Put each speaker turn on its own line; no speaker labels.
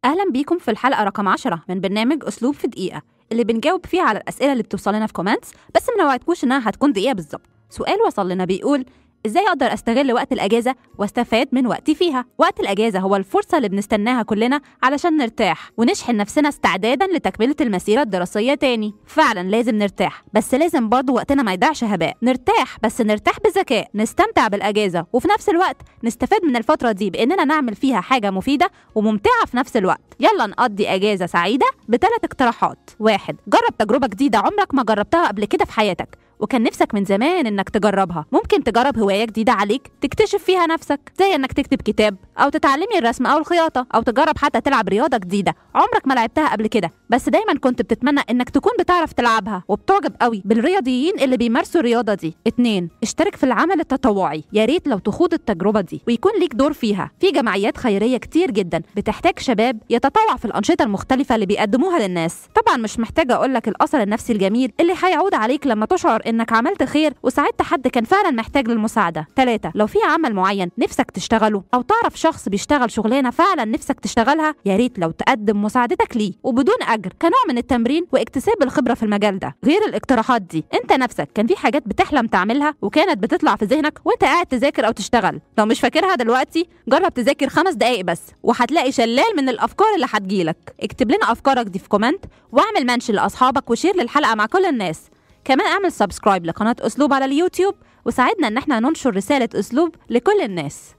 أهلا بيكم في الحلقة رقم 10 من برنامج أسلوب في دقيقة، اللي بنجاوب فيها على الأسئلة اللي بتوصل لنا في كومنتس، بس ما نوعدكوش إنها هتكون دقيقة بالظبط. سؤال وصل لنا بيقول: إزاي أقدر أستغل وقت الأجازة واستفاد من وقتي فيها؟ وقت الأجازة هو الفرصة اللي بنستناها كلنا علشان نرتاح ونشحن نفسنا استعدادا لتكملة المسيرة الدراسية تاني. فعلا لازم نرتاح، بس لازم برضو وقتنا ما يضيعش هباء. نرتاح بس نرتاح بذكاء، نستمتع بالأجازة وفي نفس الوقت نستفاد من الفترة دي بإننا نعمل فيها حاجة مفيدة وممتعة في نفس الوقت. يلا نقضي أجازة سعيدة ب3 اقتراحات. 1. جرب تجربة جديدة عمرك ما جربتها قبل كده في حياتك وكان نفسك من زمان انك تجربها. ممكن تجرب هواية جديدة عليك تكتشف فيها نفسك، زي انك تكتب كتاب او تتعلمي الرسم او الخياطة، او تجرب حتى تلعب رياضة جديدة عمرك ما لعبتها قبل كده بس دايما كنت بتتمنى انك تكون بتعرف تلعبها وبتعجب قوي بالرياضيين اللي بيمارسوا الرياضة دي. 2. اشترك في العمل التطوعي. يا ريت لو تخوض التجربة دي ويكون ليك دور فيها. في جمعيات خيرية كتير جدا بتحتاج شباب يتطوع في الأنشطة المختلفة اللي بيقدموها للناس. طبعا مش محتاجة اقولك الأثر النفسي الجميل اللي هيعود عليك لما تشعر انك عملت خير وساعدت حد كان فعلا محتاج للمساعدة. 3. لو في عمل معين نفسك تشتغله او تعرف شخص بيشتغل شغلانة فعلا نفسك تشتغلها، يا ريت لو تقدم مساعدتك ليه وبدون اجر كنوع من التمرين واكتساب الخبرة في المجال ده. غير الاقتراحات دي، انت نفسك كان في حاجات بتحلم تعملها وكانت بتطلع في ذهنك وانت قاعد تذاكر او تشتغل؟ لو مش فاكرها دلوقتي جرب تذاكر 5 دقايق بس وهتلاقي شلال من الافكار اللي هتجيلك. اكتب لنا افكارك دي في كومنت واعمل منشن لاصحابك وشير للحلقة مع كل الناس. كمان اعمل سبسكرايب لقناة أسلوب على اليوتيوب وساعدنا ان احنا ننشر رسالة أسلوب لكل الناس.